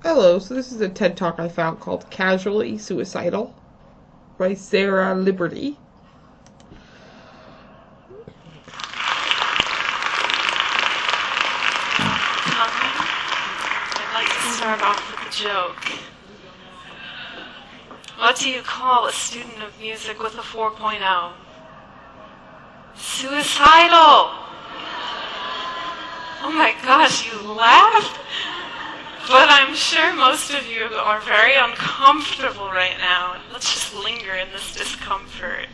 Hello, so this is a TED Talk I found called Casually Suicidal by Sarah Liberty. I'd like to start off with a joke. What do you call a student of music with a 4.0? Suicidal! Oh my gosh, you laughed? But I'm sure most of you are very uncomfortable right now. Let's just linger in this discomfort.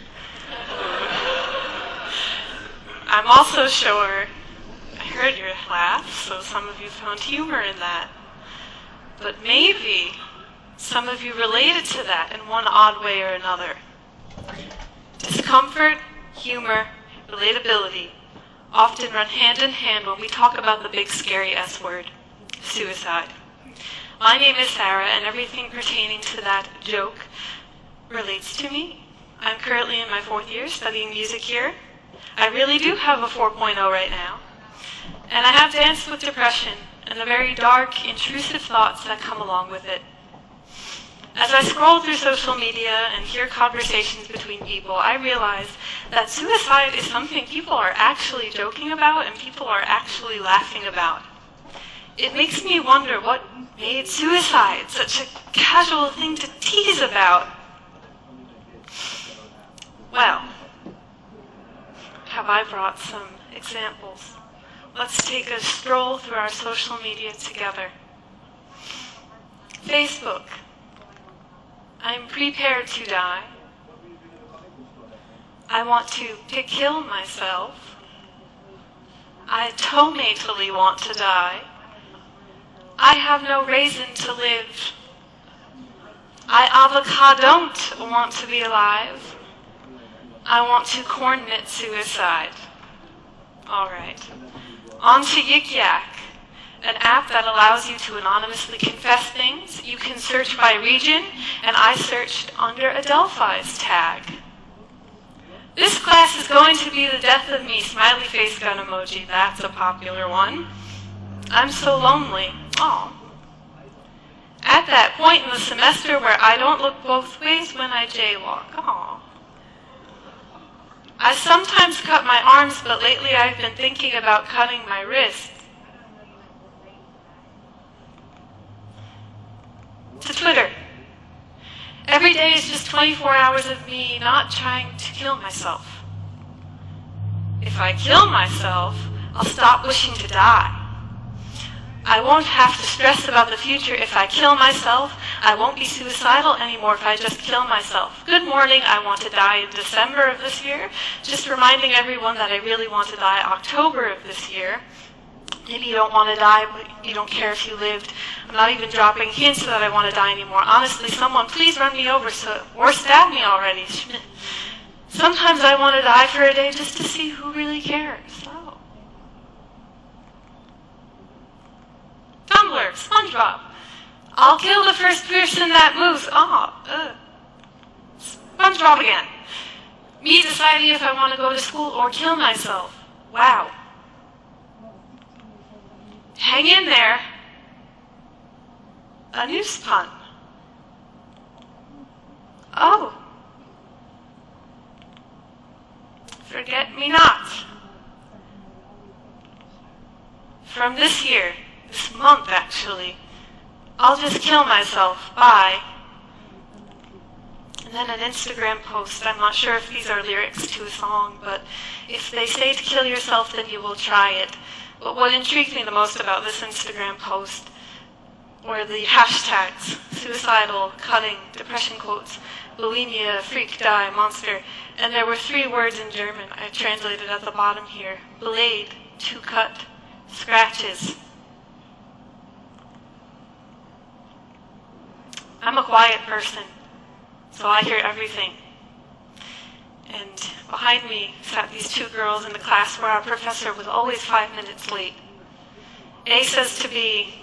I'm also sure I heard your laugh, so some of you found humor in that. But maybe some of you related to that in one odd way or another. Discomfort, humor, relatability often run hand in hand when we talk about the big scary S word, suicide. My name is Sarah, and everything pertaining to that joke relates to me. I'm currently in my 4th year studying music here. I really do have a 4.0 right now. And I have danced with depression and the very dark, intrusive thoughts that come along with it. As I scroll through social media and hear conversations between people, I realize that suicide is something people are actually joking about and people are actually laughing about. It makes me wonder what made suicide such a casual thing to tease about. Well, have I brought some examples? Let's take a stroll through our social media together. Facebook. I'm prepared to die. I want to kill myself. I tomatally want to die. I have no reason to live. I avocadon't want to be alive. I want to coordinate suicide. Alright. On to Yik Yak, an app that allows you to anonymously confess things. You can search by region, and I searched under Adelphi's tag. This class is going to be the death of me, smiley face gun emoji. That's a popular one. I'm so lonely. Aw. At that point in the semester where I don't look both ways when I jaywalk. Aw. I sometimes cut my arms, but lately I've been thinking about cutting my wrists. To Twitter. Every day is just 24 hours of me not trying to kill myself. If I kill myself, I'll stop wishing to die. I won't have to stress about the future if I kill myself. I won't be suicidal anymore if I just kill myself. Good morning, I want to die in December of this year. Just reminding everyone that I really want to die October of this year. Maybe you don't want to die, but you don't care if you lived. I'm not even dropping hints that I want to die anymore. Honestly, someone please run me over or stab me already. Sometimes I want to die for a day just to see who really cares. Oh. Tumblr, SpongeBob. I'll kill the first person that moves. SpongeBob again. Me deciding if I want to go to school or kill myself. Wow. Hang in there. A noose pun. Oh. Forget me not. From this year, this month actually, I'll just kill myself. Bye. And then an Instagram post. I'm not sure if these are lyrics to a song, but if they say to kill yourself, then you will try it. But what intrigued me the most about this Instagram post were the hashtags: suicidal, cutting, depression quotes, bulimia, freak, die, monster. And there were 3 words in German. I translated at the bottom here. Blade, to cut, scratches. I'm a quiet person, so I hear everything. And behind me sat these 2 girls in the class where our professor was always 5 minutes late. A says to B,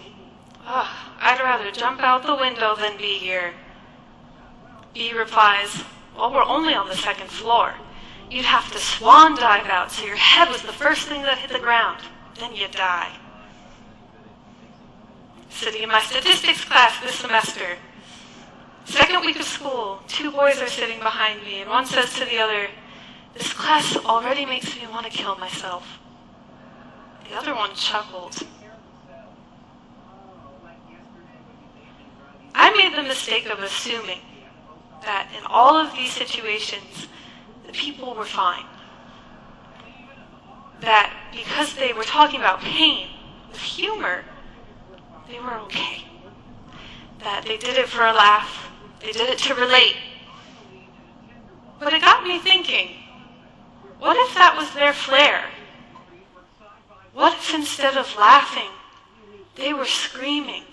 I'd rather jump out the window than be here. B replies, well, we're only on the 2nd floor. You'd have to swan dive out so your head was the first thing that hit the ground. Then you'd die. sitting in my statistics class this semester. Second week of school, 2 boys are sitting behind me, and one says to the other, "This class already makes me want to kill myself." The other one chuckled. I made the mistake of assuming that in all of these situations, the people were fine. That because they were talking about pain with humor, they were okay. That they did it for a laugh. They did it to relate. But it got me thinking, what if that was their flair? What if instead of laughing, they were screaming?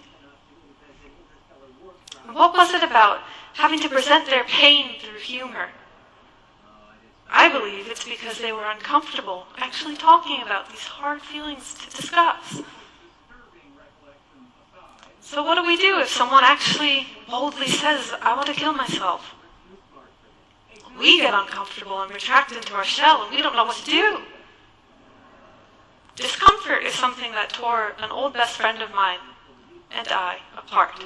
What was it about having to present their pain through humor? I believe it's because they were uncomfortable actually talking about these hard feelings to discuss. So what do we do if someone actually boldly says, "I want to kill myself"? We get uncomfortable and retract into our shell, and we don't know what to do. Discomfort is something that tore an old best friend of mine and I apart.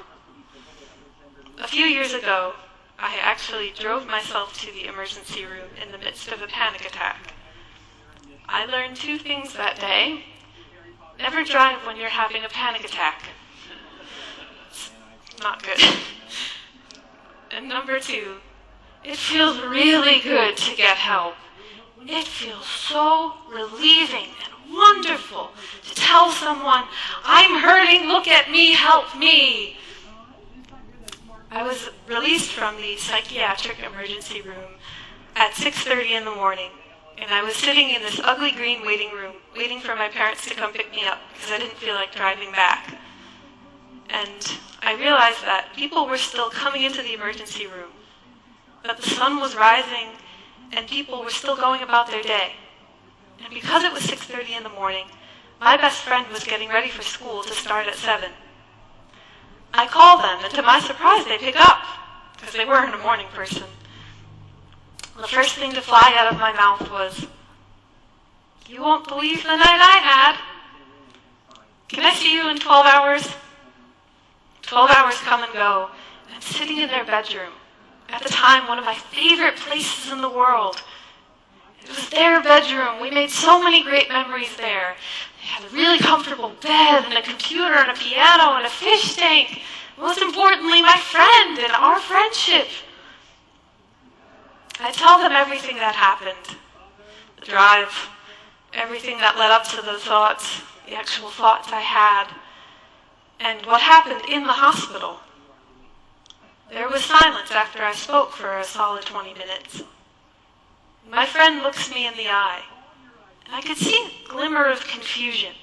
A few years ago, I actually drove myself to the emergency room in the midst of a panic attack. I learned 2 things that day. Never drive when you're having a panic attack. It's not good. And number 2, it feels really good to get help. It feels so relieving and wonderful to tell someone, "I'm hurting, look at me, help me." I was released from the psychiatric emergency room at 6:30 in the morning, and I was sitting in this ugly green waiting room, waiting for my parents to come pick me up because I didn't feel like driving back. And I realized that people were still coming into the emergency room, that the sun was rising, and people were still going about their day. And because it was 6:30 in the morning, my best friend was getting ready for school to start at 7. I call them, and to my surprise, they pick up, because they weren't a morning person. The first thing to fly out of my mouth was, "You won't believe the night I had. Can I see you in 12 hours? 12 hours come and go, and I'm sitting in their bedroom. At the time, one of my favorite places in the world. It was their bedroom. We made so many great memories there. They had a really comfortable bed and a computer and a piano and a fish tank. Most importantly, my friend and our friendship. I tell them everything that happened. The drive, everything that led up to the thoughts, the actual thoughts I had, and what happened in the hospital. There was silence after I spoke for a solid 20 minutes. My friend looks me in the eye, and I could see a glimmer of confusion.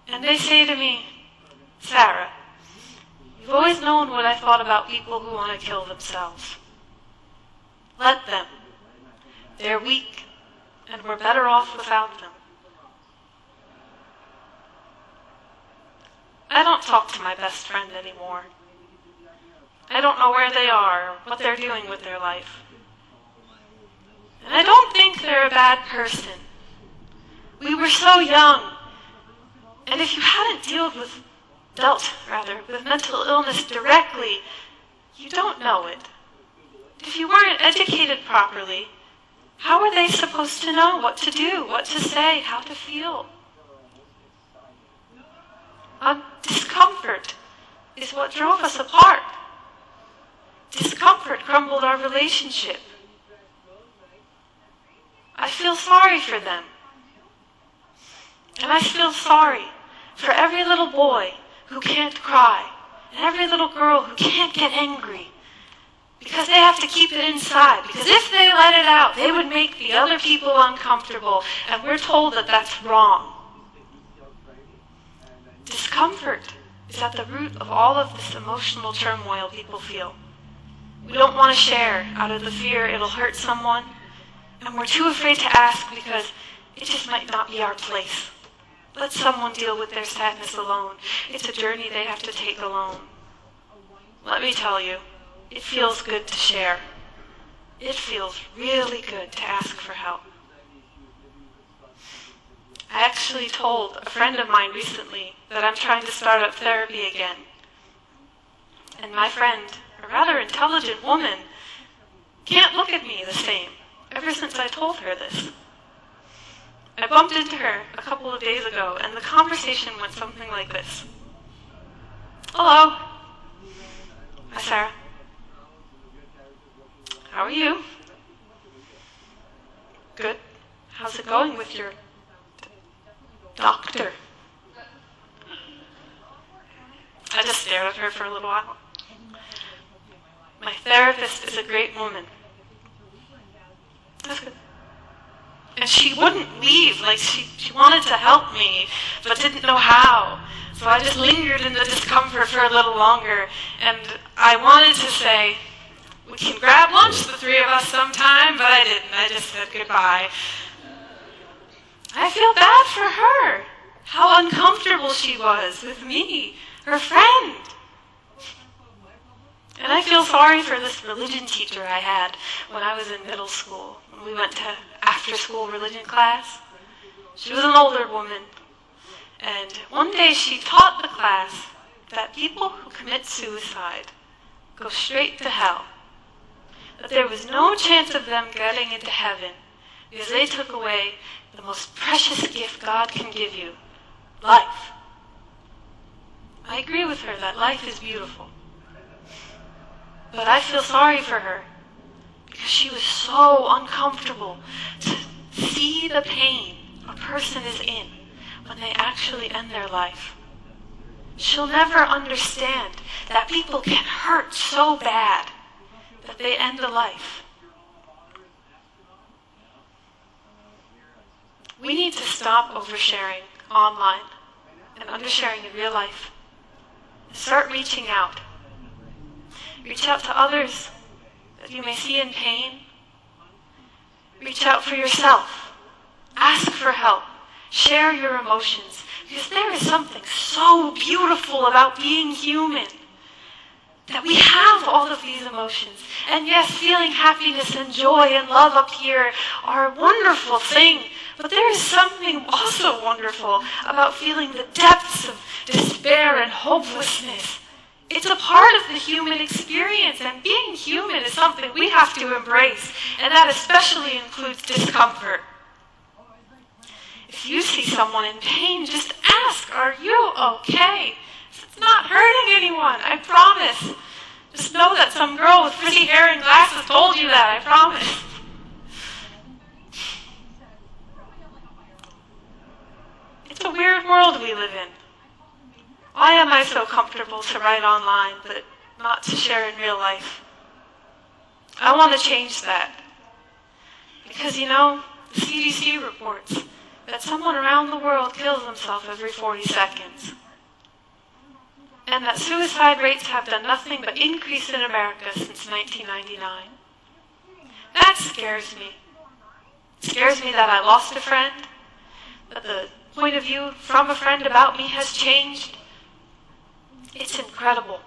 And they say to me, "Sarah, you've always known what I thought about people who want to kill themselves. Let them. They're weak, and we're better off without them." I don't talk to my best friend anymore. I don't know where they are or what they're doing with their life. And I don't think they're a bad person. We were so young, and if you hadn't dealt with mental illness directly, you don't know it. If you weren't educated properly, how are they supposed to know what to do, what to say, how to feel? Discomfort is what drove us apart. Discomfort crumbled our relationship. I feel sorry for them. And I feel sorry for every little boy who can't cry, and every little girl who can't get angry, because they have to keep it inside. Because if they let it out, they would make the other people uncomfortable, and we're told that that's wrong. Discomfort is at the root of all of this emotional turmoil people feel. We don't want to share out of the fear it'll hurt someone, and we're too afraid to ask because it just might not be our place. Let someone deal with their sadness alone. It's a journey they have to take alone. Let me tell you, it feels good to share. It feels really good to ask for help. I actually told a friend of mine recently that I'm trying to start up therapy again. And my friend, a rather intelligent woman, can't look at me the same ever since I told her this. I bumped into her a couple of days ago, and the conversation went something like this. Hello. Hi, Sarah. How are you? Good. How's it going with your doctor? I just stared at her for a little while. My therapist is a great woman. That's good. And she wouldn't leave, like she wanted to help me, but didn't know how. So I just lingered in the discomfort for a little longer, and I wanted to say, we can grab lunch, the three of us, sometime, but I didn't. I just said goodbye. I feel bad for her. How uncomfortable she was with me, her friend. And I feel sorry for this religion teacher I had when I was in middle school. When we went to after-school religion class. She was an older woman. And one day she taught the class that people who commit suicide go straight to hell. That there was no chance of them getting into heaven because they took away the most precious gift God can give you, life. I agree with her that life is beautiful. But I feel sorry for her because she was so uncomfortable to see the pain a person is in when they actually end their life. She'll never understand that people can hurt so bad that they end a life. We need to stop oversharing online and undersharing in real life. And start reaching out. Reach out to others that you may see in pain. Reach out for yourself. Ask for help. Share your emotions. Because there is something so beautiful about being human. That we have all of these emotions. And yes, feeling happiness and joy and love up here are a wonderful thing. But there is something also wonderful about feeling the depths of despair and hopelessness. It's a part of the human experience, and being human is something we have to embrace, and that especially includes discomfort. If you see someone in pain, just ask, are you okay? It's not hurting anyone, I promise. Just know that some girl with pretty hair and glasses told you that, I promise. It's a weird world we live in. Why am I so comfortable to write online, but not to share in real life? I want to change that. Because, you know, the CDC reports that someone around the world kills themselves every 40 seconds. And that suicide rates have done nothing but increase in America since 1999. That scares me. It scares me that I lost a friend, that the point of view from a friend about me has changed. It's incredible.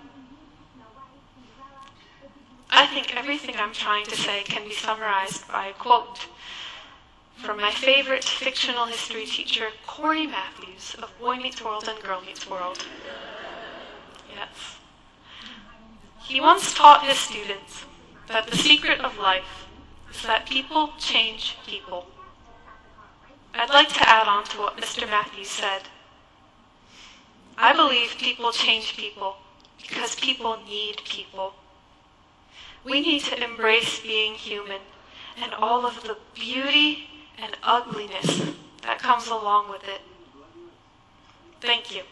I think everything I'm trying to say can be summarized by a quote from my favorite fictional history teacher, Corey Matthews, of Boy Meets World and Girl Meets World. Yes. He once taught his students that the secret of life is that people change people. I'd like to add on to what Mr. Matthews said. I believe people change people because people need people. We need to embrace being human and all of the beauty and ugliness that comes along with it. Thank you.